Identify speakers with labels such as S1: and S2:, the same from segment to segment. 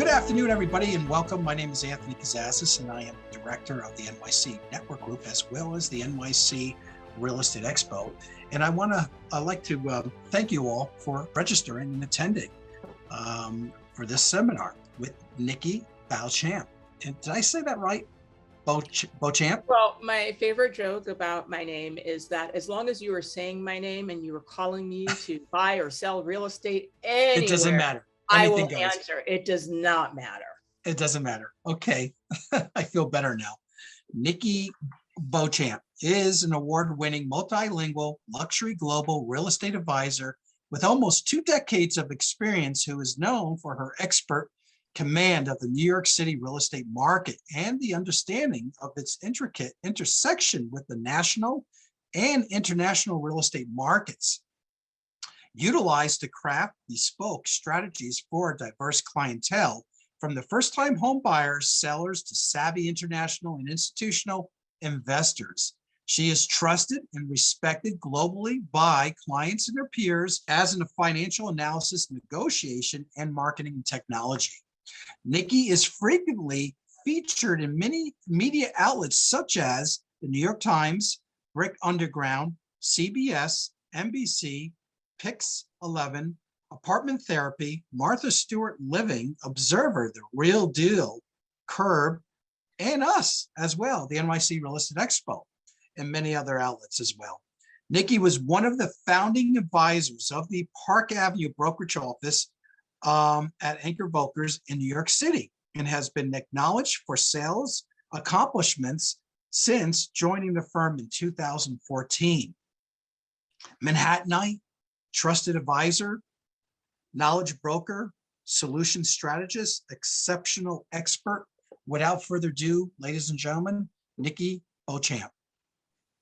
S1: Good afternoon, everybody, and welcome. My name is Anthony Kazazis, and I am the director of the NYC Network Group, as well as the NYC Real Estate Expo. And I'd like to thank you all for registering and attending for this seminar with Nikki Beauchamp. And did I say that right? Beauchamp?
S2: Well, my favorite joke about my name is that as long as you were saying my name and you were calling me to buy or sell real estate anywhere,
S1: it doesn't matter.
S2: I will answer. It does not matter.
S1: It doesn't matter. Okay. I feel better now. Nikki Beauchamp is an award-winning multilingual luxury global real estate advisor with almost 2 decades of experience, who is known for her expert command of the New York City real estate market and the understanding of its intricate intersection with the national and international real estate markets, utilized to craft bespoke strategies for a diverse clientele, from the first-time home buyers, sellers, to savvy international and institutional investors. She is trusted and respected globally by clients and their peers as in a financial analysis, negotiation, and marketing technology. Nikki is frequently featured in many media outlets such as the New York Times, Brick Underground, CBS, NBC, Pix 11, Apartment Therapy, Martha Stewart Living, Observer, The Real Deal, Curb, and us as well, the NYC Real Estate Expo, and many other outlets as well. Nikki was one of the founding advisors of the Park Avenue brokerage office at Engel Völkers in New York City, and has been acknowledged for sales accomplishments since joining the firm in 2014. Manhattanite, trusted advisor, knowledge broker, solution strategist, exceptional expert. Without further ado, ladies and gentlemen, Nikki Beauchamp.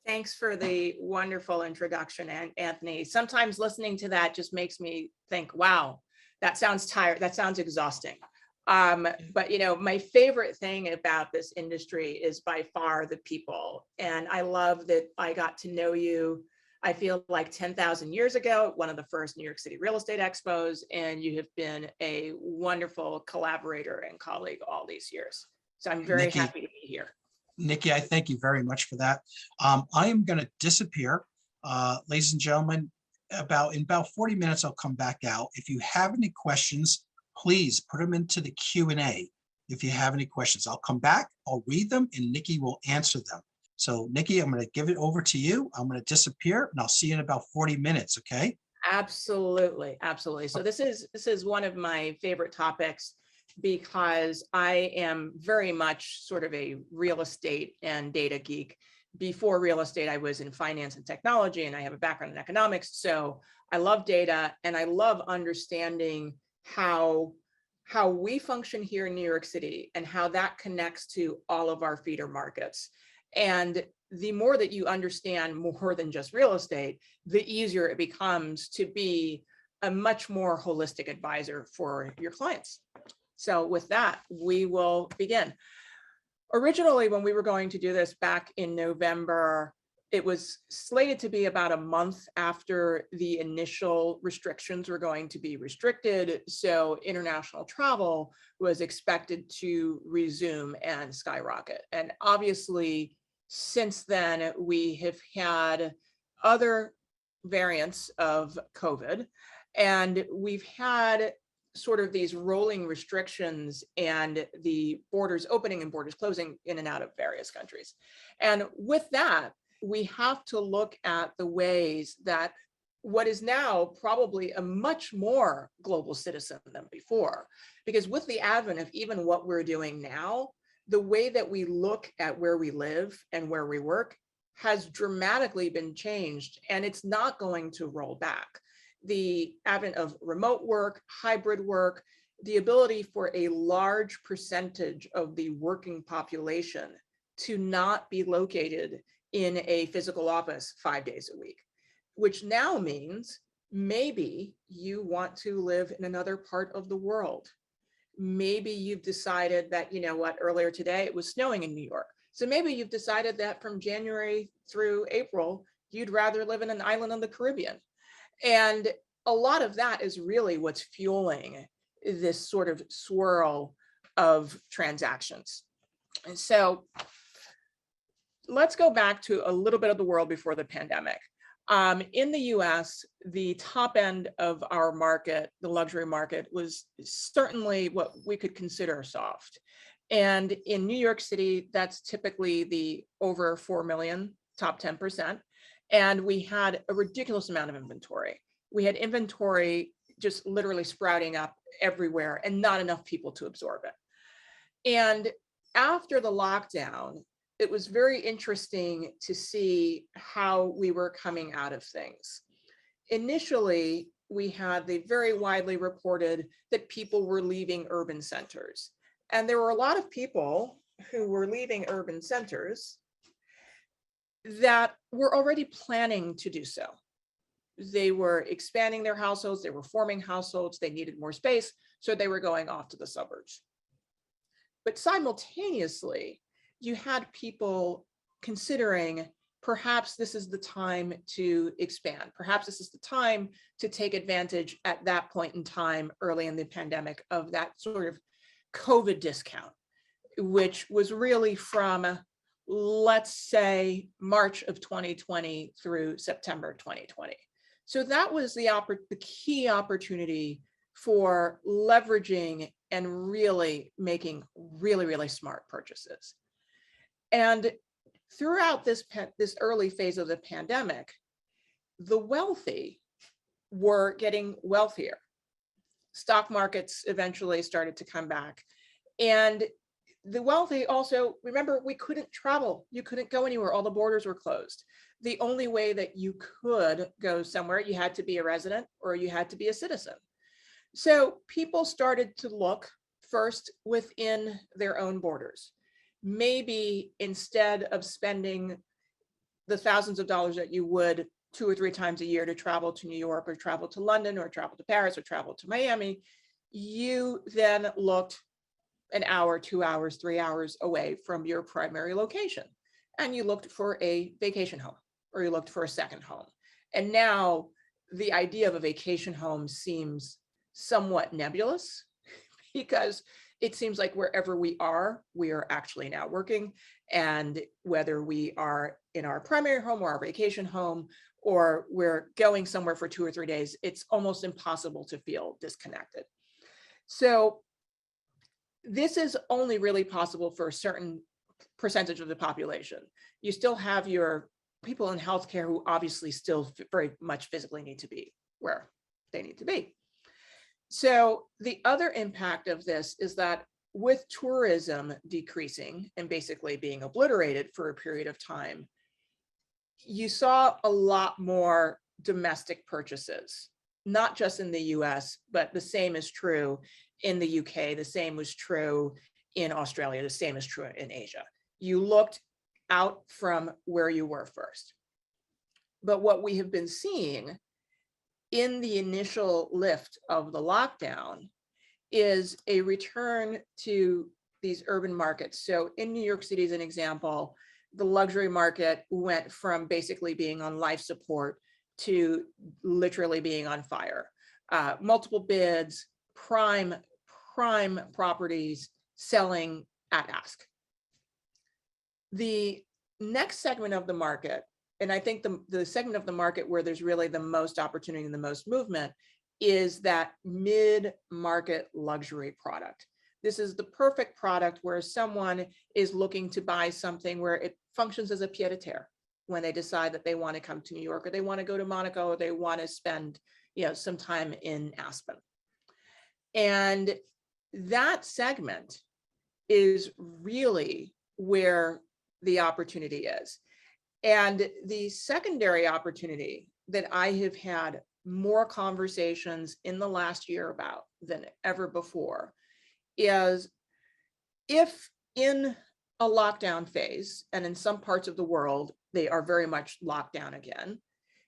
S2: Thanks for the wonderful introduction, Anthony. Sometimes listening to that just makes me think, wow, that sounds tired. That sounds exhausting. But you know, my favorite thing about this industry is by far the people. And I love that I got to know you, I feel like 10,000 years ago, one of the first New York City real estate expos, and you have been a wonderful collaborator and colleague all these years. So I'm very happy to be here.
S1: Nikki, I thank you very much for that. I am going to disappear, ladies and gentlemen. In about 40 minutes, I'll come back out. If you have any questions, please put them into the Q&A. If you have any questions, I'll come back, I'll read them, and Nikki will answer them. So Nikki, I'm going to give it over to you. I'm going to disappear, and I'll see you in about 40 minutes, okay?
S2: Absolutely, absolutely. So this is one of my favorite topics, because I am very much sort of a real estate and data geek. Before real estate, I was in finance and technology, and I have a background in economics. So I love data, and I love understanding how we function here in New York City and how that connects to all of our feeder markets. And the more that you understand more than just real estate, the easier it becomes to be a much more holistic advisor for your clients. So with that, we will begin. Originally, when we were going to do this back in November, it was slated to be about a month after the initial restrictions were going to be restricted. So international travel was expected to resume and skyrocket. And obviously, since then, we have had other variants of COVID, and we've had sort of these rolling restrictions and the borders opening and borders closing in and out of various countries. And with that, we have to look at the ways that what is now probably a much more global citizen than before, because with the advent of even what we're doing now, the way that we look at where we live and where we work has dramatically been changed, and it's not going to roll back. The advent of remote work, hybrid work, the ability for a large percentage of the working population to not be located in a physical office 5 days a week, which now means maybe you want to live in another part of the world. Maybe you've decided that, you know what, earlier today it was snowing in New York. So maybe you've decided that from January through April, you'd rather live in an island in the Caribbean. And a lot of that is really what's fueling this sort of swirl of transactions. And so let's go back to a little bit of the world before the pandemic. In the US, the top end of our market, the luxury market, was certainly what we could consider soft. And in New York City, that's typically the over 4 million, top 10%. And we had a ridiculous amount of inventory. We had inventory just literally sprouting up everywhere and not enough people to absorb it. And after the lockdown, it was very interesting to see how we were coming out of things. Initially, we had the very widely reported that people were leaving urban centers. And there were a lot of people who were leaving urban centers that were already planning to do so. They were expanding their households, they were forming households, they needed more space, so they were going off to the suburbs. But simultaneously, you had people considering perhaps this is the time to expand. Perhaps this is the time to take advantage at that point in time, early in the pandemic, of that sort of COVID discount, which was really from, let's say, March of 2020 through September 2020. So that was the key opportunity for leveraging and really making really smart purchases. And throughout this early phase of the pandemic, the wealthy were getting wealthier. Stock markets eventually started to come back. And the wealthy also, remember, we couldn't travel. You couldn't go anywhere. All the borders were closed. The only way that you could go somewhere, you had to be a resident or you had to be a citizen. So people started to look first within their own borders. Maybe instead of spending the thousands of dollars that you would 2 or 3 times a year to travel to New York or travel to London or travel to Paris or travel to Miami, you then looked an hour, 2 hours, 3 hours away from your primary location. And you looked for a vacation home or you looked for a second home. And now the idea of a vacation home seems somewhat nebulous because it seems like wherever we are actually now working. And whether we are in our primary home or our vacation home, or we're going somewhere for 2 or 3 days, it's almost impossible to feel disconnected. So this is only really possible for a certain percentage of the population. You still have your people in healthcare who obviously still very much physically need to be where they need to be. So the other impact of this is that with tourism decreasing and basically being obliterated for a period of time, you saw a lot more domestic purchases, not just in the US, but the same is true in the UK, the same was true in Australia, the same is true in Asia. You looked out from where you were first. But what we have been seeing in the initial lift of the lockdown is a return to these urban markets. So in New York City, as an example, the luxury market went from basically being on life support to literally being on fire. Multiple bids, prime properties selling at ask. The next segment of the market, and I think the segment of the market where there's really the most opportunity and the most movement, is that mid-market luxury product. This is the perfect product where someone is looking to buy something where it functions as a pied-à-terre when they decide that they want to come to New York, or they want to go to Monaco, or they want to spend, some time in Aspen. And that segment is really where the opportunity is. And the secondary opportunity that I have had more conversations in the last year about than ever before is, if in a lockdown phase, and in some parts of the world, they are very much locked down again,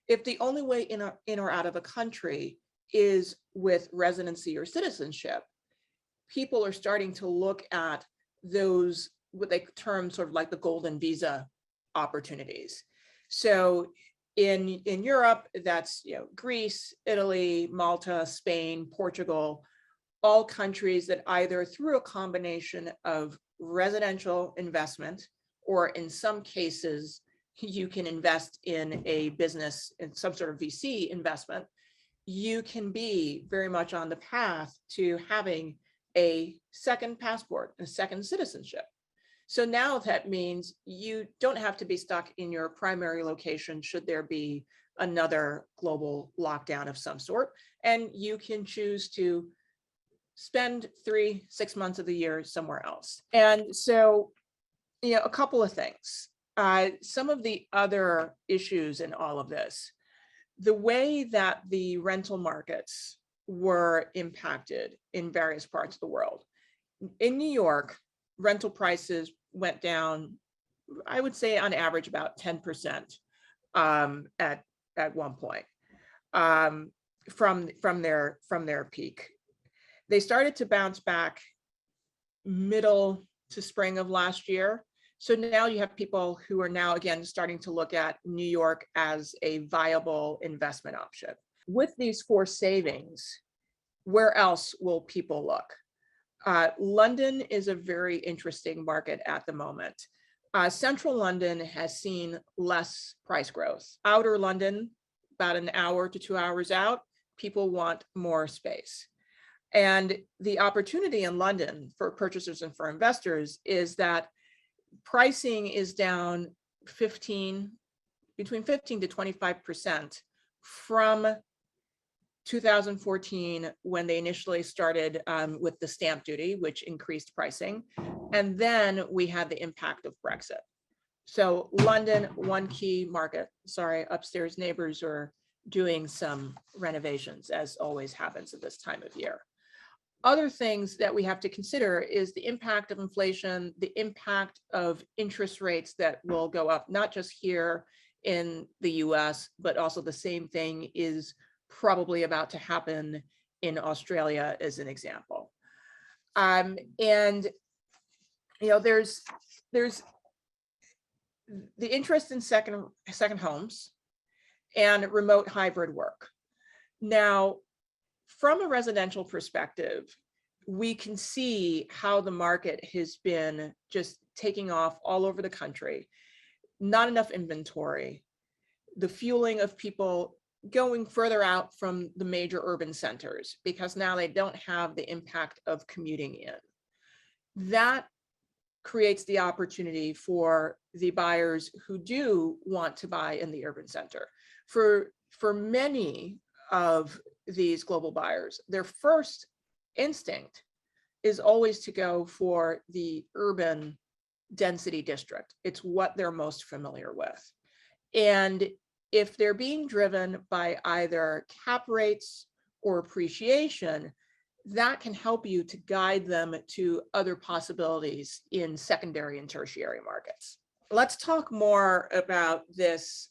S2: if the only way in or out of a country is with residency or citizenship, people are starting to look at those, what they term sort of like the golden visa opportunities. So in Europe, that's Greece, Italy, Malta, Spain, Portugal, all countries that either through a combination of residential investment, or in some cases, you can invest in a business, in some sort of VC investment, you can be very much on the path to having a second passport, a second citizenship. So now that means you don't have to be stuck in your primary location should there be another global lockdown of some sort, and you can choose to spend 3-6 months of the year somewhere else. And so, a couple of things. Some of the other issues in all of this, the way that the rental markets were impacted in various parts of the world. In New York, rental prices went down, I would say on average about 10% at one point from their peak. They started to bounce back middle to spring of last year. So now you have people who are now again starting to look at New York as a viable investment option. With these forced savings, where else will people look? London is a very interesting market at the moment. Central London has seen less price growth. Outer London, about an hour to 2 hours out, people want more space. And the opportunity in London for purchasers and for investors is that pricing is down between 15 to 25% from 2014, when they initially started with the stamp duty, which increased pricing. And then we had the impact of Brexit. So London, one key market. Sorry, upstairs neighbors are doing some renovations, as always happens at this time of year. Other things that we have to consider is the impact of inflation, the impact of interest rates that will go up, not just here in the US, but also the same thing is probably about to happen in Australia, as an example. And there's the interest in second homes and remote hybrid work. Now, from a residential perspective, we can see how the market has been just taking off all over the country. Not enough inventory, the fueling of people going further out from the major urban centers because now they don't have the impact of commuting in. That creates the opportunity for the buyers who do want to buy in the urban center. For many of these global buyers, their first instinct is always to go for the urban density district. It's what they're most familiar with. And if they're being driven by either cap rates or appreciation, that can help you to guide them to other possibilities in secondary and tertiary markets. Let's talk more about this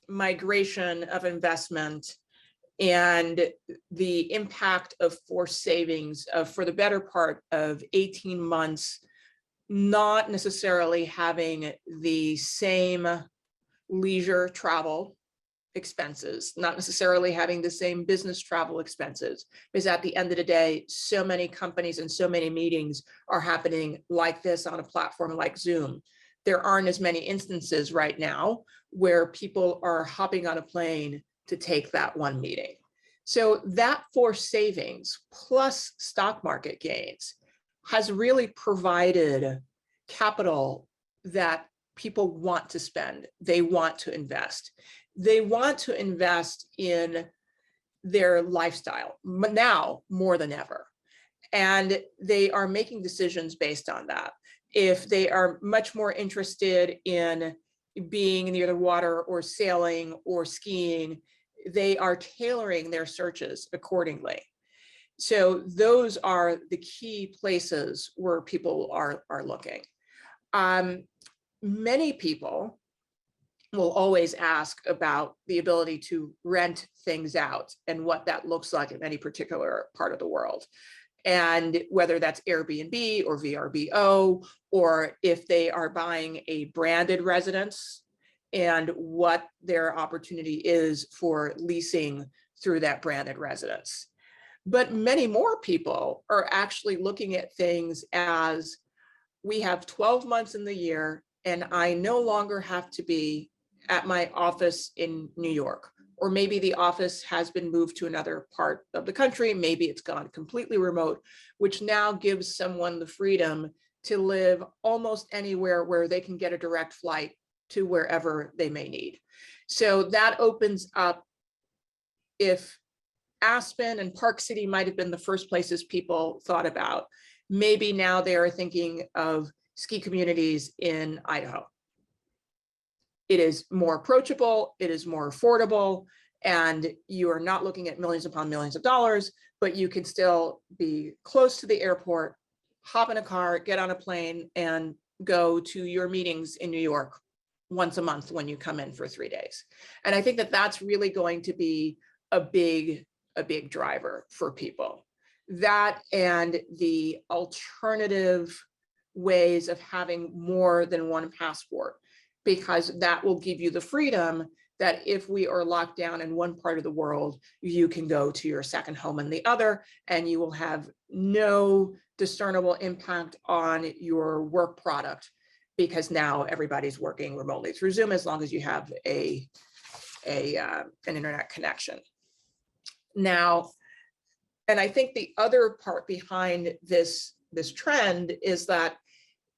S2: migration of investment and the impact of forced savings for the better part of 18 months, not necessarily having the same leisure travel expenses, not necessarily having the same business travel expenses, because at the end of the day, so many companies and so many meetings are happening like this on a platform like Zoom. There aren't as many instances right now where people are hopping on a plane to take that one meeting. So that forced savings plus stock market gains has really provided capital that people want to spend. They want to invest. They want to invest in their lifestyle now more than ever. And they are making decisions based on that. If they are much more interested in being near the water or sailing or skiing, they are tailoring their searches accordingly. So those are the key places where people are looking. Many people will always ask about the ability to rent things out and what that looks like in any particular part of the world. And whether that's Airbnb or VRBO, or if they are buying a branded residence and what their opportunity is for leasing through that branded residence. But many more people are actually looking at things as, we have 12 months in the year and I no longer have to be at my office in New York, or maybe the office has been moved to another part of the country. Maybe it's gone completely remote, which now gives someone the freedom to live almost anywhere where they can get a direct flight to wherever they may need. So that opens up, if Aspen and Park City might have been the first places people thought about, maybe now they are thinking of ski communities in Idaho. It is more approachable, it is more affordable, and you are not looking at millions upon millions of dollars, but you can still be close to the airport, hop in a car, get on a plane, and go to your meetings in New York once a month when you come in for 3 days. And I think that that's really going to be a big driver for people. That and the alternative ways of having more than one passport, because that will give you the freedom that if we are locked down in one part of the world, you can go to your second home in the other, and you will have no discernible impact on your work product, because now everybody's working remotely through Zoom as long as you have an internet connection. Now, and I think the other part behind this trend is that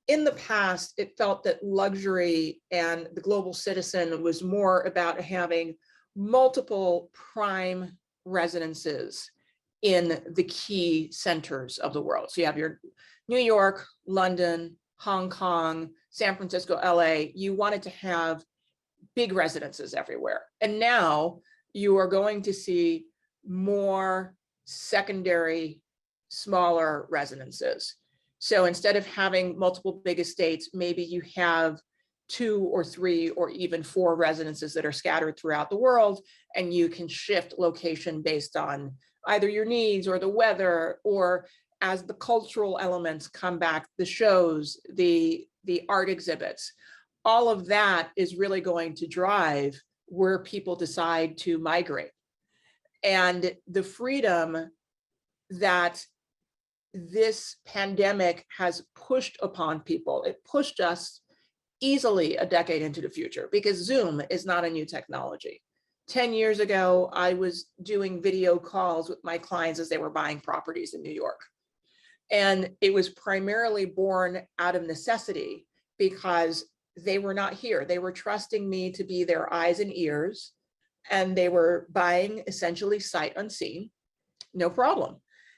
S2: in the past, it felt that luxury and the global citizen was more about having multiple prime residences in the key centers of the world. So you have your New York, London, Hong Kong, San Francisco, LA. You wanted to have big residences everywhere. And now you are going to see more secondary, smaller residences. So instead of having multiple big estates, maybe you have 2 or 3 or even 4 residences that are scattered throughout the world, and you can shift location based on either your needs or the weather, or as the cultural elements come back, the shows, the art exhibits. All of that is really going to drive where people decide to migrate. And the freedom that this pandemic has pushed upon people, it pushed us easily a decade into the future, because Zoom is not a new technology. 10 years ago, I was doing video calls with my clients as they were buying properties in New York. And it was primarily born out of necessity, because they were not here. They were trusting me to be their eyes and ears, and they were buying essentially sight unseen, no problem.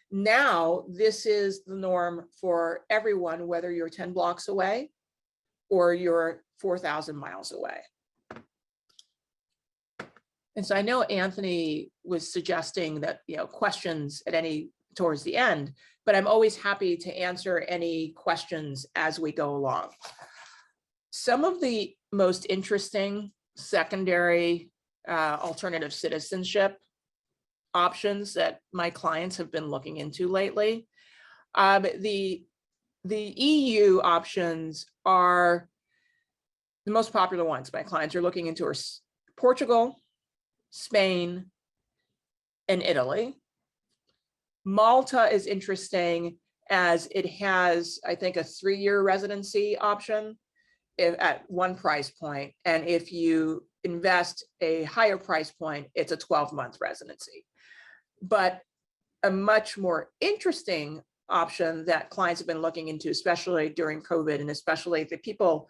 S2: Now, this is the norm for everyone, whether you're 10 blocks away or you're 4,000 miles away. And so I know Anthony was suggesting that, questions towards the end, but I'm always happy to answer any questions as we go along. Some of the most interesting secondary alternative citizenship options that my clients have been looking into lately. The EU options are the most popular ones my clients are looking into are Portugal, Spain, and Italy. Malta is interesting as it has, I think, a 3-year residency option at one price point. And if you invest a higher price point, it's a 12-month residency. But a much more interesting option that clients have been looking into, especially during COVID, and especially the people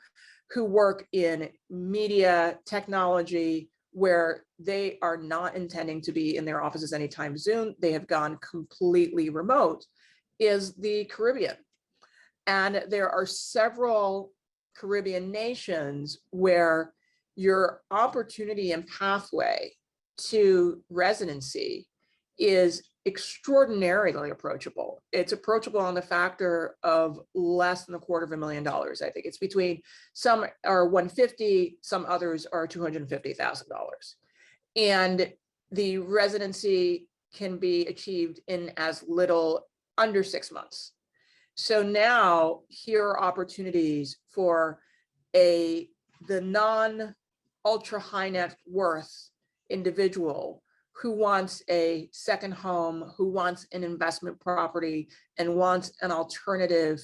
S2: who work in media technology, where they are not intending to be in their offices anytime soon, they have gone completely remote, is the Caribbean. And there are several Caribbean nations where your opportunity and pathway to residency is extraordinarily approachable. It's approachable on the factor of less than $250,000. I think it's between, some are 150, some others are $250,000. And the residency can be achieved in as little under 6 months. So now here are opportunities for the non-ultra high net worth individual who wants a second home, who wants an investment property, and wants an alternative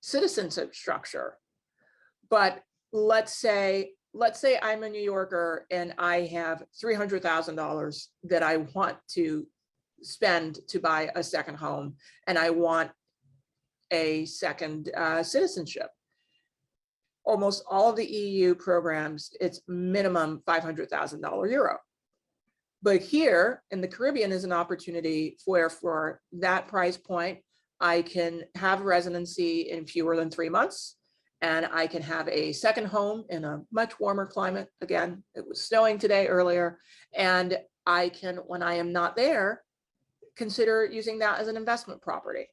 S2: citizenship structure. But let's say I'm a New Yorker and I have $300,000 that I want to spend to buy a second home, and I want a second citizenship. Almost all of the EU programs, it's minimum €500,000 euro. But here in the Caribbean is an opportunity where for that price point, I can have residency in fewer than 3 months, and I can have a second home in a much warmer climate. Again, it was snowing today earlier, and I can, when I am not there, consider using that as an investment property.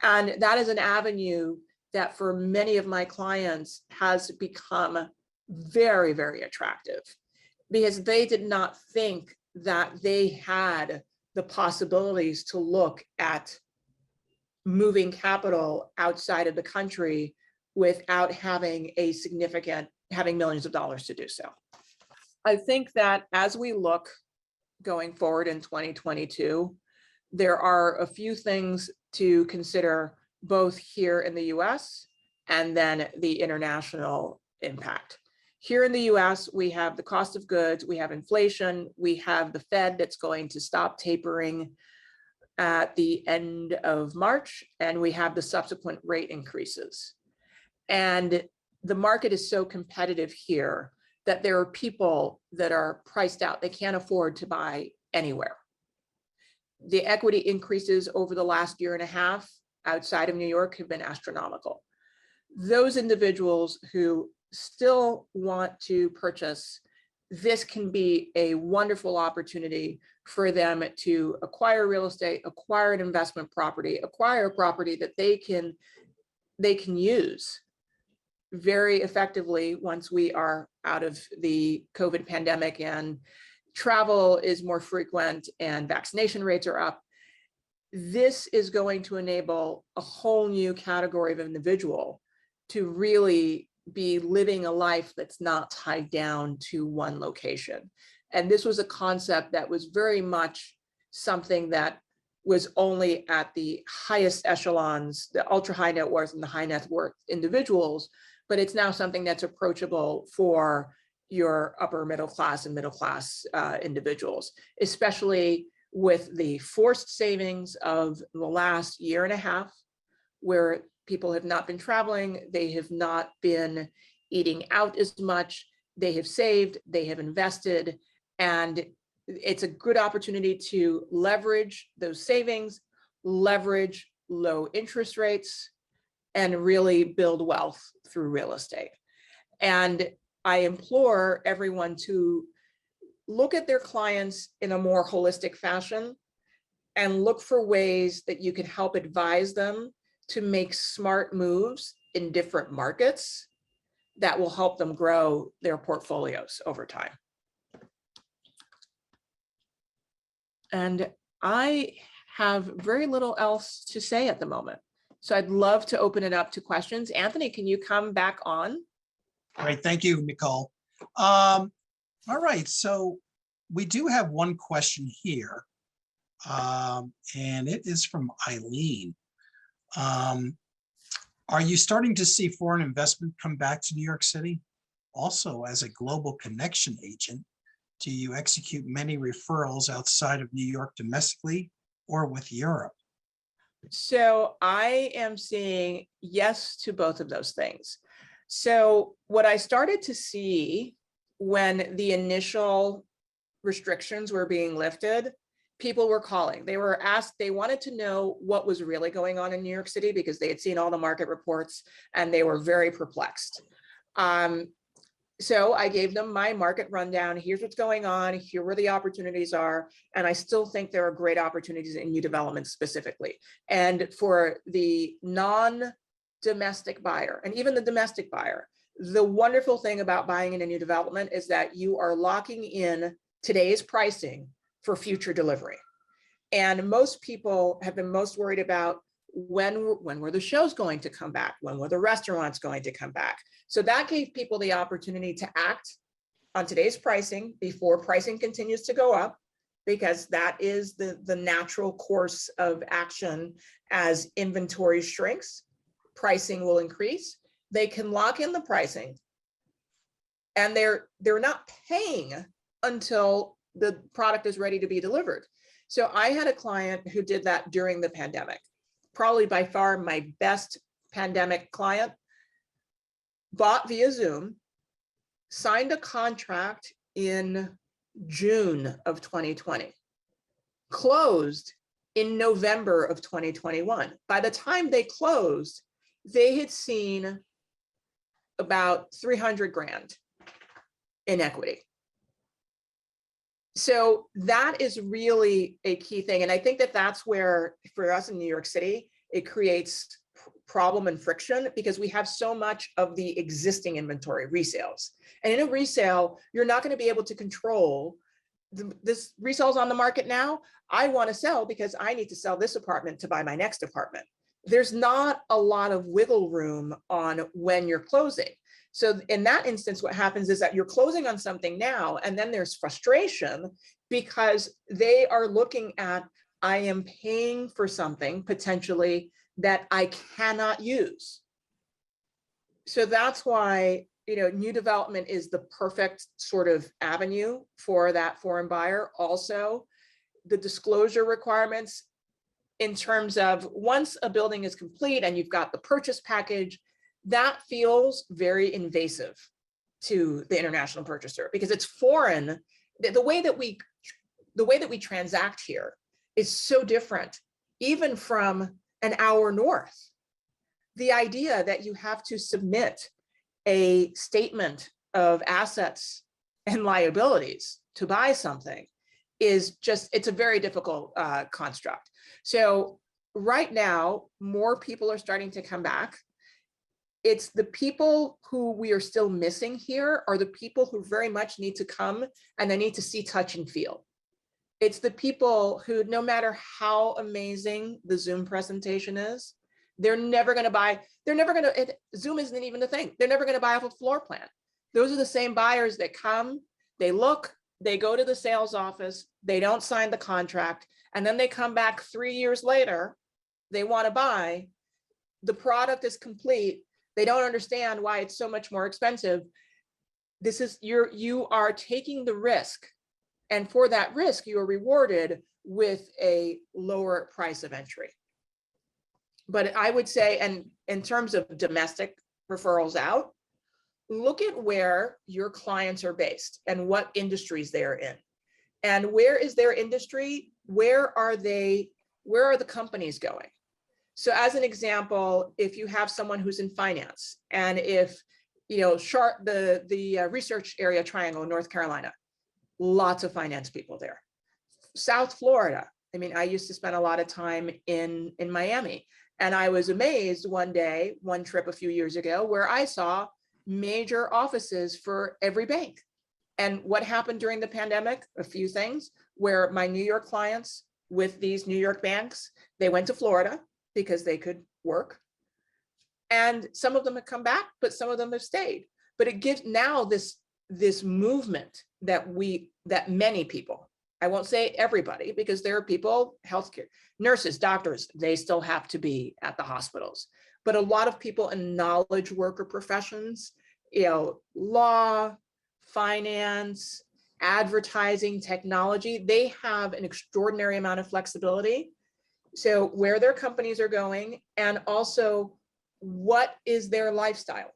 S2: And that is an avenue that for many of my clients has become very, very attractive, because they did not think that they had the possibilities to look at moving capital outside of the country without having having millions of dollars to do so. I think that as we look going forward in 2022, there are a few things to consider, both here in the US and then the international impact. Here in the US, we have the cost of goods, we have inflation, we have the Fed that's going to stop tapering at the end of March, and we have the subsequent rate increases. And the market is so competitive here that there are people that are priced out. They can't afford to buy anywhere. The equity increases over the last year and a half outside of New York have been astronomical. Those individuals who still want to purchase, this can be a wonderful opportunity for them to acquire real estate, acquire an investment property, acquire a property that they can use very effectively once we are out of the COVID pandemic and travel is more frequent and vaccination rates are up. This is going to enable a whole new category of individual to really be living a life that's not tied down to one location. And this was a concept that was very much something that was only at the highest echelons, the ultra high net worth and the high net worth individuals, but it's now something that's approachable for your upper middle class and middle class individuals, especially with the forced savings of the last year and a half, where people have not been traveling, they have not been eating out as much, they have saved, they have invested, and it's a good opportunity to leverage those savings, leverage low interest rates, and really build wealth through real estate. And I implore everyone to look at their clients in a more holistic fashion and look for ways that you can help advise them to make smart moves in different markets that will help them grow their portfolios over time. And I have very little else to say at the moment. So I'd love to open it up to questions. Anthony, can you come back on?
S1: All right, thank you, Nicole. All right, so we do have one question here, and it is from Eileen. Are you starting to see foreign investment come back to New York City? Also, as a global connection agent, do you execute many referrals outside of New York domestically or with Europe?
S2: So I am seeing yes to both of those things. So what I started to see when the initial restrictions were being lifted, people were calling. They were asked, they wanted to know what was really going on in New York City because they had seen all the market reports and they were very perplexed. So I gave them my market rundown. Here's what's going on. Here where the opportunities are. And I still think there are great opportunities in new development specifically. And for the non-domestic buyer and even the domestic buyer, the wonderful thing about buying in a new development is that you are locking in today's pricing for future delivery. And most people have been most worried about when were the shows going to come back? When were the restaurants going to come back? So that gave people the opportunity to act on today's pricing before pricing continues to go up because that is the natural course of action. As inventory shrinks, pricing will increase. They can lock in the pricing, and they're not paying until the product is ready to be delivered. So I had a client who did that during the pandemic, probably by far my best pandemic client. Bought via Zoom, signed a contract in June of 2020, closed in November of 2021. By the time they closed, they had seen about 300 grand in equity. So that is really a key thing. And I think that that's where, for us in New York City, it creates problem and friction, because we have so much of the existing inventory resales. And in a resale, you're not going to be able to control this resale's on the market now. I want to sell because I need to sell this apartment to buy my next apartment. There's not a lot of wiggle room on when you're closing. So in that instance, what happens is that you're closing on something now, and then there's frustration because they are looking at, I am paying for something potentially that I cannot use. So that's why, new development is the perfect sort of avenue for that foreign buyer. Also, the disclosure requirements in terms of once a building is complete and you've got the purchase package, that feels very invasive to the international purchaser, because it's foreign. The way that we transact here is so different, even from an hour north. The idea that you have to submit a statement of assets and liabilities to buy something is just, it's a very difficult construct. So right now, more people are starting to come back. It's the people who we are still missing here are the people who very much need to come and they need to see, touch, and feel. It's the people who, no matter how amazing the Zoom presentation is, they're never going to buy, Zoom isn't even the thing. They're never going to buy off a floor plan. Those are the same buyers that come, they look, they go to the sales office, they don't sign the contract, and then they come back 3 years later, they want to buy, the product is complete, they don't understand why it's so much more expensive. This is, you are taking the risk, and for that risk, you are rewarded with a lower price of entry. But I would say, and in terms of domestic referrals out, look at where your clients are based and what industries they're in. And where is their industry? Where are the companies going? So as an example, if you have someone who's in finance, and if, the research area triangle in North Carolina, lots of finance people there. South Florida, I mean, I used to spend a lot of time in Miami, and I was amazed one trip a few years ago, where I saw major offices for every bank. And what happened during the pandemic? A few things, where my New York clients with these New York banks, they went to Florida because they could work. And some of them have come back, but some of them have stayed. But it gives now this movement that many people, I won't say everybody, because there are people, healthcare, nurses, doctors, they still have to be at the hospitals. But a lot of people in knowledge worker professions, law, finance, advertising, technology, they have an extraordinary amount of flexibility. So where their companies are going, and also what is their lifestyle?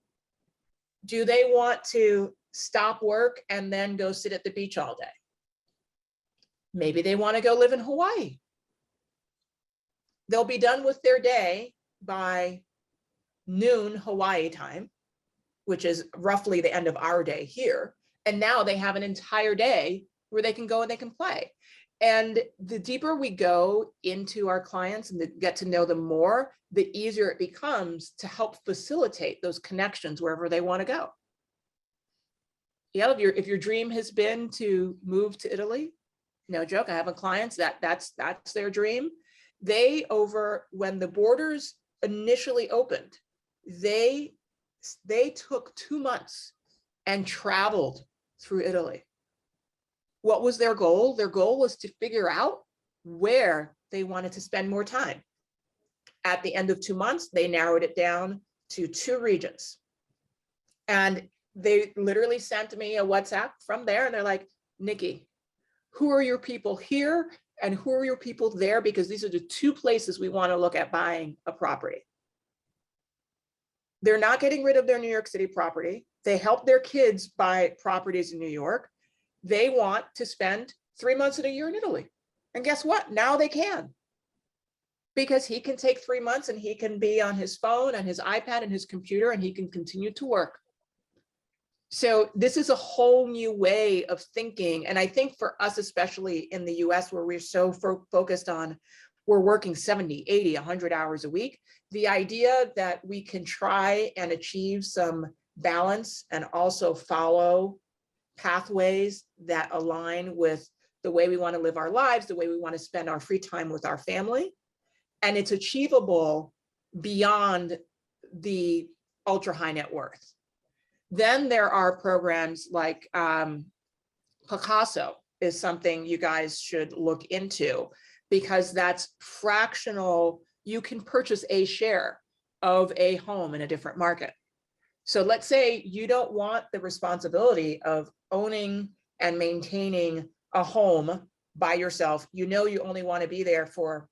S2: Do they want to stop work and then go sit at the beach all day? Maybe they want to go live in Hawaii. They'll be done with their day by noon Hawaii time, which is roughly the end of our day here. And now they have an entire day where they can go and they can play. And the deeper we go into our clients and get to know them more, the easier it becomes to help facilitate those connections wherever they want to go. Yeah, if your dream has been to move to Italy, no joke, I have clients that's their dream. When the borders initially opened, they took 2 months and traveled through Italy. What was their goal? Their goal was to figure out where they wanted to spend more time. At the end of 2 months, they narrowed it down to 2 regions. And they literally sent me a WhatsApp from there, and they're like, Nikki, who are your people here and who are your people there? Because these are the 2 places we want to look at buying a property. They're not getting rid of their New York City property. They help their kids buy properties in New York. They want to spend 3 months of the year in Italy. And guess what? Now they can. Because he can take 3 months and he can be on his phone and his iPad and his computer, and he can continue to work. So this is a whole new way of thinking. And I think for us, especially in the US, where we're so focused on, we're working 70, 80, 100 hours a week, the idea that we can try and achieve some balance and also follow pathways that align with the way we want to live our lives, the way we want to spend our free time with our family. And it's achievable beyond the ultra high net worth. Then there are programs like Picasso is something you guys should look into, because that's fractional. You can purchase a share of a home in a different market. So let's say you don't want the responsibility of owning and maintaining a home by yourself. You know you only want to be there for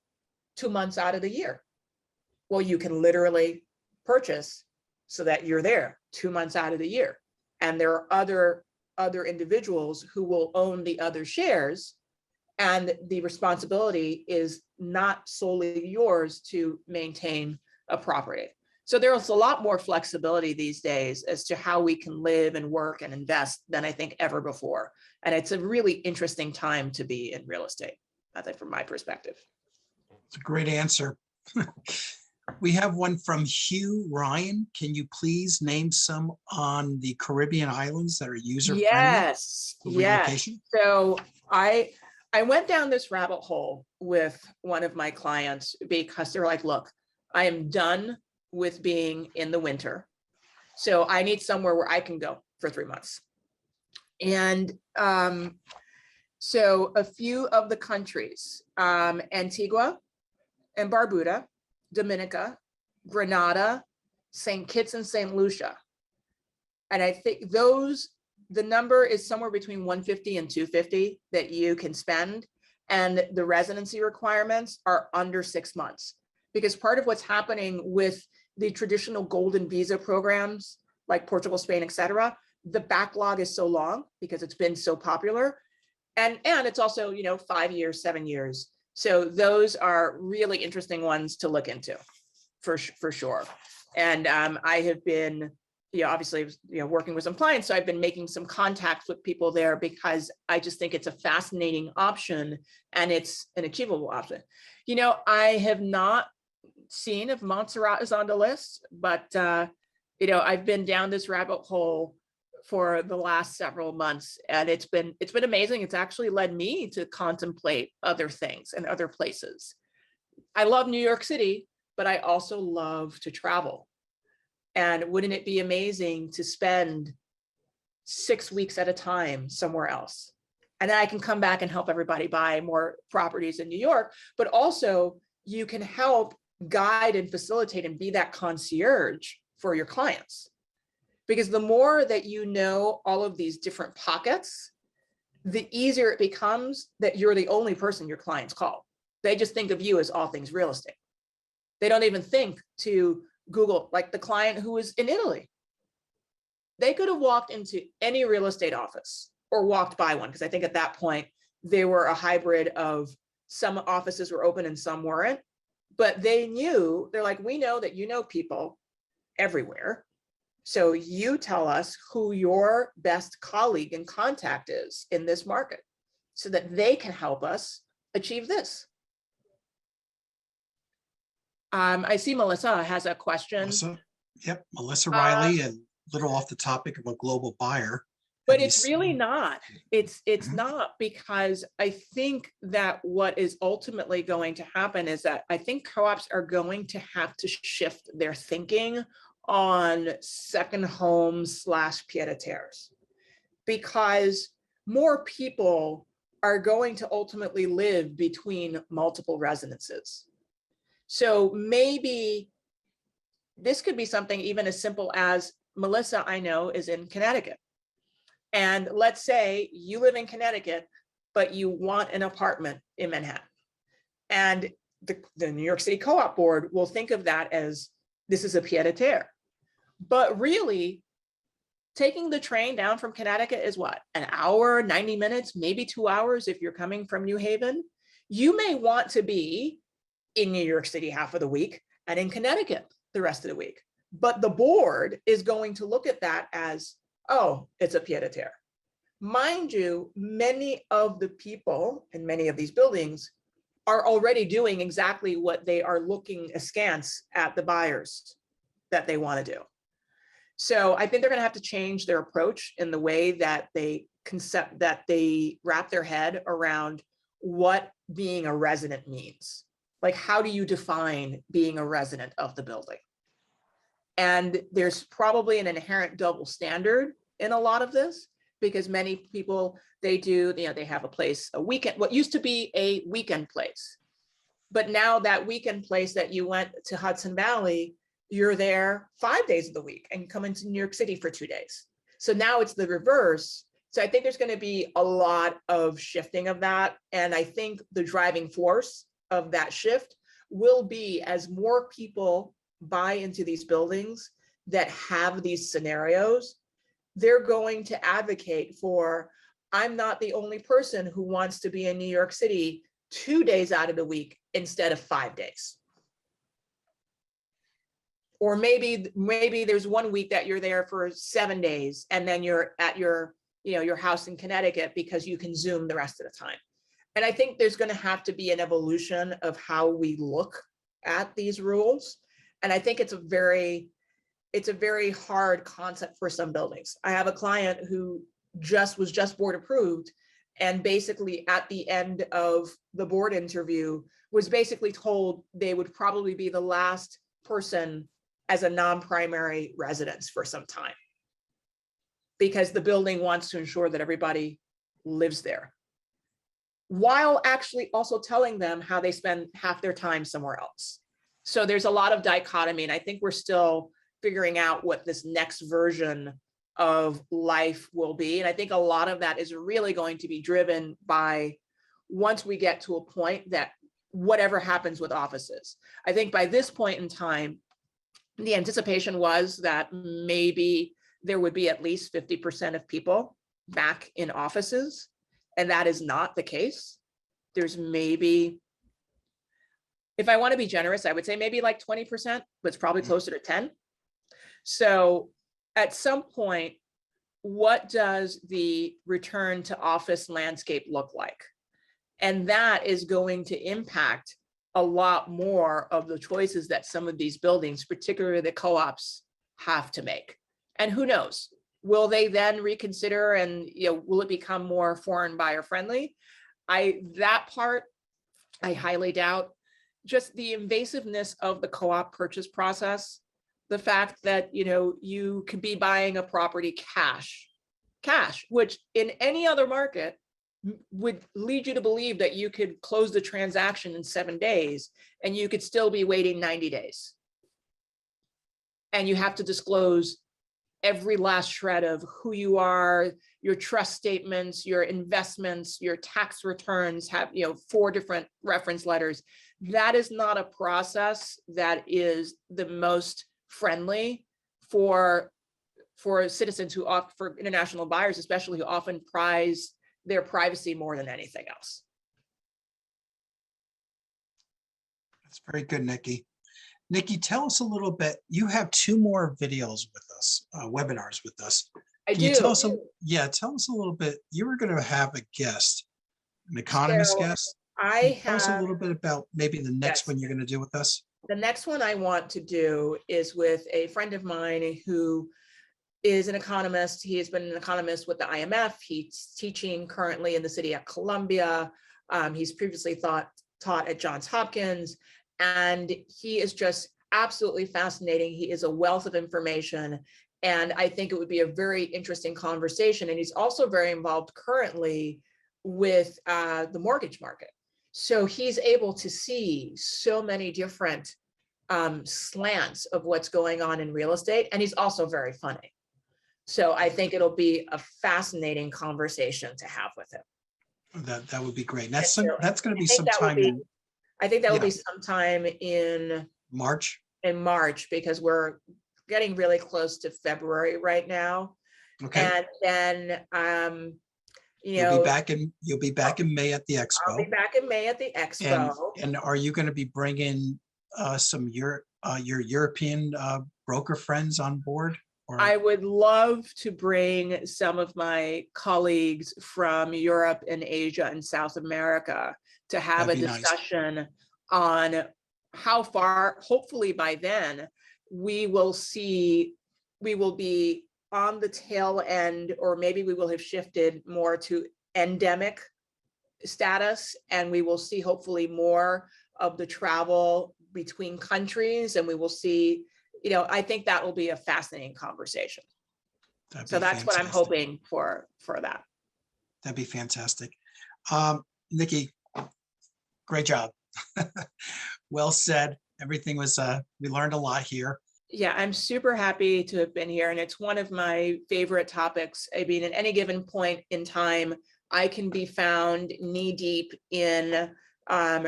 S2: 2 months out of the year. Well, you can literally purchase so that you're there 2 months out of the year. And there are other individuals who will own the other shares, and the responsibility is not solely yours to maintain a property. So there's a lot more flexibility these days as to how we can live and work and invest than I think ever before. And it's a really interesting time to be in real estate, I think, from my perspective.
S1: It's a great answer. We have one from Hugh Ryan. Can you please name some on the Caribbean islands that are user-friendly?
S2: Yes,
S1: for
S2: yes.
S1: relocation?
S2: So I went down this rabbit hole with one of my clients because they're like, look, I am done with being in the winter. So I need somewhere where I can go for 3 months. And so a few of the countries, Antigua and Barbuda, Dominica, Grenada, St. Kitts and St. Lucia. And I think the number is somewhere between 150 and 250 that you can spend. And the residency requirements are under 6 months. Because part of what's happening with the traditional golden visa programs like Portugal, Spain, et cetera, the backlog is so long because it's been so popular. And it's also, 5 years, 7 years. So those are really interesting ones to look into for sure. And I have been, obviously, working with some clients. So I've been making some contacts with people there because I just think it's a fascinating option and it's an achievable option. I have not seen if Montserrat is on the list, but, I've been down this rabbit hole for the last several months, and it's been amazing. It's actually led me to contemplate other things and other places. I love New York City, but I also love to travel. And wouldn't it be amazing to spend 6 weeks at a time somewhere else? And then I can come back and help everybody buy more properties in New York, but also you can help guide and facilitate and be that concierge for your clients. Because the more that you know all of these different pockets, the easier it becomes that you're the only person your clients call. They just think of you as all things real estate. They don't even think to Google, like the client who was in Italy. They could have walked into any real estate office or walked by one, because I think at that point, they were a hybrid of some offices were open and some weren't. But they knew, they're like, we know that you know people everywhere. So you tell us who your best colleague and contact is in this market so that they can help us achieve this. I see Melissa has a question.
S1: Melissa, yep, Melissa Riley, and a little off the topic of a global buyer.
S2: But it's really not. It's not, because I think that what is ultimately going to happen is that I think co-ops are going to have to shift their thinking on second homes / pied-a-terres, because more people are going to ultimately live between multiple residences. So maybe this could be something even as simple as Melissa, I know, is in Connecticut. And let's say you live in Connecticut, but you want an apartment in Manhattan. And the New York City Co-op board will think of that as this is a pied-à-terre. But really, taking the train down from Connecticut is what? An hour, 90 minutes, maybe 2 hours if you're coming from New Haven. You may want to be in New York City half of the week and in Connecticut the rest of the week. But the board is going to look at that as, oh, it's a pied-à-terre. Mind you, many of the people in many of these buildings are already doing exactly what they are looking askance at the buyers that they want to do. So I think they're going to have to change their approach in the way that they wrap their head around what being a resident means. Like, how do you define being a resident of the building? And there's probably an inherent double standard in a lot of this, because many people, they have a place, a weekend, what used to be a weekend place. But now that weekend place that you went to Hudson Valley, you're there 5 days of the week and come into New York City for 2 days. So now it's the reverse. So I think there's going to be a lot of shifting of that. And I think the driving force of that shift will be as more people buy into these buildings that have these scenarios, they're going to advocate for, I'm not the only person who wants to be in New York City 2 days out of the week instead of 5 days. Or maybe there's 1 week that you're there for 7 days and then you're at your house in Connecticut because you can Zoom the rest of the time. And I think there's going to have to be an evolution of how we look at these rules. And I think it's a very hard concept for some buildings. I have a client who was just board approved, and basically at the end of the board interview was basically told they would probably be the last person as a non-primary residence for some time, because the building wants to ensure that everybody lives there, while actually also telling them how they spend half their time somewhere else. So there's a lot of dichotomy, and I think we're still figuring out what this next version of life will be. And I think a lot of that is really going to be driven by, once we get to a point that whatever happens with offices. I think by this point in time, the anticipation was that maybe there would be at least 50% of people back in offices, and that is not the case. There's maybe, if I want to be generous, I would say maybe like 20%, but it's probably closer to 10. So at some point, what does the return to office landscape look like? And that is going to impact a lot more of the choices that some of these buildings, particularly the co-ops, have to make. And who knows, will they then reconsider, and will it become more foreign buyer friendly? That part, I highly doubt. Just the invasiveness of the co-op purchase process, the fact that you could be buying a property cash, which in any other market would lead you to believe that you could close the transaction in 7 days and you could still be waiting 90 days. And you have to disclose every last shred of who you are, your trust statements, your investments, your tax returns, have 4 different reference letters. That is not a process that is the most friendly for citizens who opt for international buyers, especially, who often prize their privacy more than anything else.
S1: That's very good, Nikki. Nikki, tell us a little bit. You have 2 more videos with us, webinars with us.
S2: I
S1: Can you
S2: do.
S1: tell us tell us a little bit. You were going to have a guest, an economist guest. Tell us a little bit about maybe the next one you're going to do with us.
S2: The next one I want to do is with a friend of mine who is an economist. He has been an economist with the IMF. He's teaching currently in the city of Columbia. He's previously taught at Johns Hopkins, and he is just absolutely fascinating. He is a wealth of information, And I think it would be a very interesting conversation. And he's also very involved currently with the mortgage market. So he's able to see so many different slants of what's going on in real estate. And he's also very funny. So I think it'll be a fascinating conversation to have with him.
S1: That would be great.
S2: And so
S1: That's going to be
S2: I think that will
S1: sometime
S2: be-
S1: in
S2: I think that will
S1: yeah.
S2: be sometime in
S1: March.
S2: Because we're getting really close to February right now.
S1: Okay.
S2: And then
S1: You'll be back in May at the expo.
S2: I'll be back in May at the expo.
S1: And are you going to be bringing some your European broker friends on board? Or?
S2: I would love to bring some of my colleagues from Europe and Asia and South America to have a discussion on how far, hopefully by then, we will be on the tail end, or maybe we will have shifted more to endemic status, and we will see hopefully more of the travel between countries, and we will see, I think that will be a fascinating conversation. So that's what I'm hoping for that.
S1: That'd be fantastic. Nikki, great job. Well said. Everything was, we learned a lot here.
S2: Yeah, I'm super happy to have been here. And it's one of my favorite topics. I mean, at any given point in time, I can be found knee deep in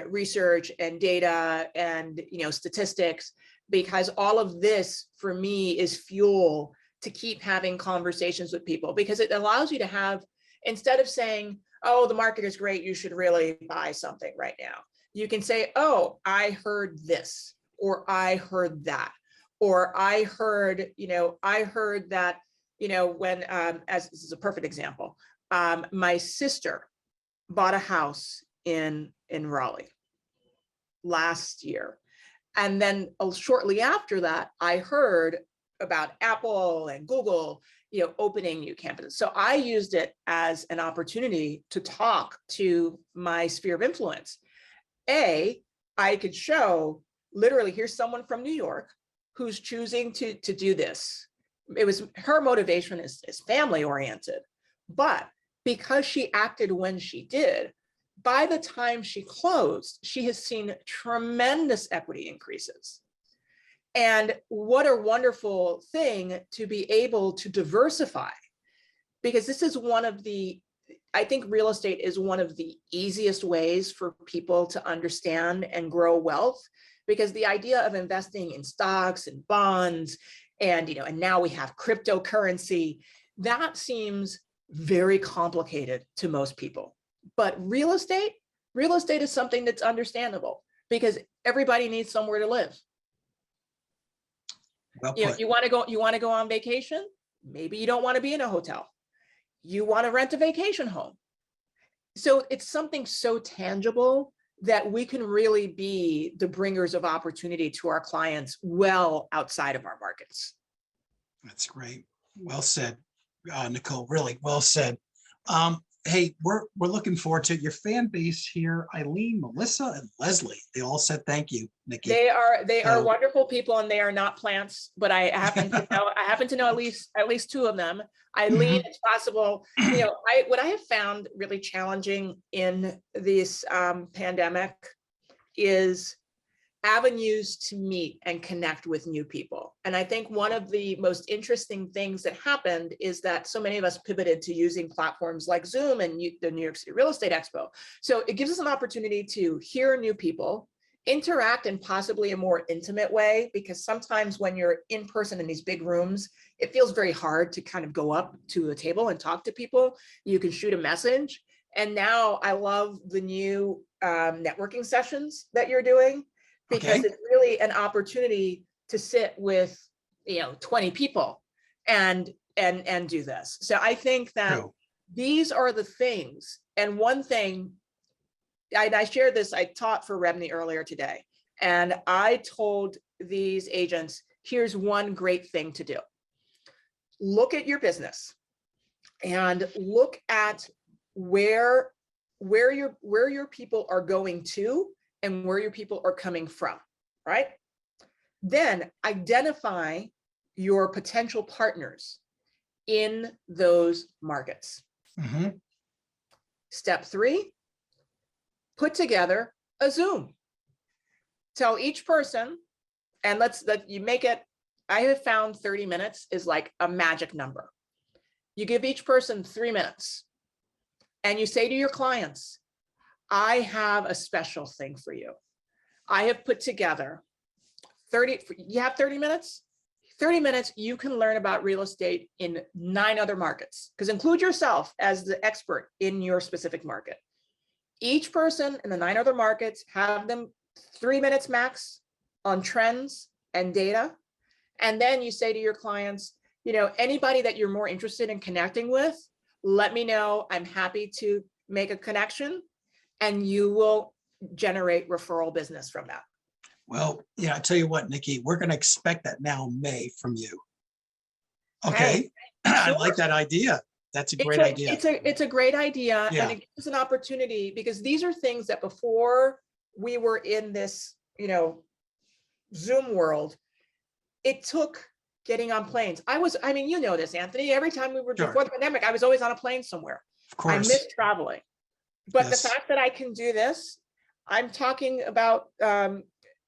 S2: research and data and, statistics, because all of this for me is fuel to keep having conversations with people, because it allows you to have, instead of saying, oh, the market is great, you should really buy something right now. You can say, oh, I heard this, or I heard that, or I heard that, when, as this is a perfect example, my sister bought a house in Raleigh last year. And then shortly after that, I heard about Apple and Google, opening new campuses. So I used it as an opportunity to talk to my sphere of influence. I could show, literally, here's someone from New York who's choosing to do this. It was, her motivation is family oriented, but because she acted when she did, by the time she closed, she has seen tremendous equity increases. And what a wonderful thing to be able to diversify, because this is one of the, I think real estate is one of the easiest ways for people to understand and grow wealth, because the idea of investing in stocks and bonds and, and now we have cryptocurrency, that seems very complicated to most people. But real estate is something that's understandable, because everybody needs somewhere to live.
S1: Well
S2: you want to go on vacation. Maybe you don't want to be in a hotel. You want to rent a vacation home. So it's something so tangible that we can really be the bringers of opportunity to our clients well outside of our markets.
S1: That's great. Well said, Nicole, really well said. Hey, we're looking forward to your fan base here. Eileen, Melissa, and Leslie. They all said thank you, Nikki.
S2: They are wonderful people, and they are not plants, but I happen to know at least two of them. Eileen, it's possible. What I have found really challenging in this pandemic is avenues to meet and connect with new people. And I think one of the most interesting things that happened is that so many of us pivoted to using platforms like Zoom and the New York City Real Estate Expo. So it gives us an opportunity to hear new people, interact in possibly a more intimate way, because sometimes when you're in person in these big rooms, it feels very hard to kind of go up to a table and talk to people. You can shoot a message. And now I love the new networking sessions that you're doing, because it's really an opportunity to sit with 20 people and do this. So I think that these are the things. And one thing, I shared this, I taught for REBNY earlier today, and I told these agents, here's one great thing to do. Look at your business and look at where your people are going to and where your people are coming from, right? Then identify your potential partners in those markets.
S1: Mhm.
S2: Step 3, put together a Zoom. Tell each person, and let you make it, I have found 30 minutes is like a magic number. You give each person 3 minutes and you say to your clients, I have a special thing for you. I have put together 30, you have 30 minutes? 30 minutes, you can learn about real estate in 9 other markets, because include yourself as the expert in your specific market. Each person in the 9 other markets, have them 3 minutes max on trends and data. And then you say to your clients, you know, anybody that you're more interested in connecting with, let me know. I'm happy to make a connection, and you will generate referral business from that.
S1: Well, yeah, I tell you what, Nikki, we're going to expect that now in May from you. Okay.
S2: Hey,
S1: I
S2: sure.
S1: like that idea. That's a great idea.
S2: It's a great idea.
S1: Yeah.
S2: And it gives an opportunity, because these are things that before we were in this, you know, Zoom world, it took getting on planes. I mean, you know this, Anthony, every time we were
S1: Sure.
S2: before the pandemic, I was always on a plane somewhere.
S1: Of course.
S2: I miss traveling. But
S1: Yes.
S2: the fact that I can do this, I'm talking about,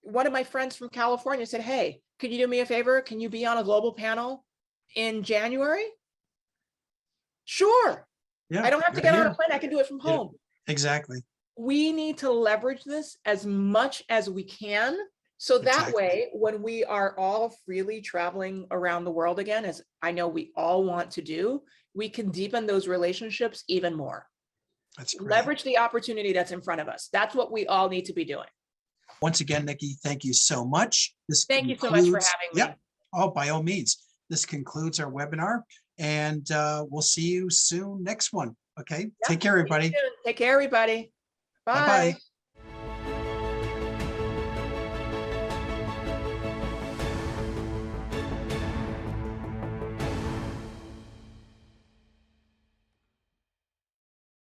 S2: one of my friends from California said, hey, could you do me a favor? Can you be on a global panel in January? Sure.
S1: Yeah.
S2: I don't have to
S1: you're
S2: get on a
S1: here.
S2: plane. I can do it from
S1: Yeah.
S2: home.
S1: Exactly.
S2: We need to leverage this as much as we can. So that
S1: Exactly.
S2: way, when we are all freely traveling around the world again, as I know we all want to do, we can deepen those relationships even more.
S1: That's great.
S2: Leverage the opportunity that's in front of us. That's what we all need to be doing.
S1: Once again, Nikki, thank you so much.
S2: Thank you so much for having me.
S1: Yep. Oh, by all means. This concludes our webinar, and we'll see you soon next one. Okay.
S2: Yep.
S1: Take care, everybody.
S2: Take care, everybody. Bye.
S1: Bye-bye.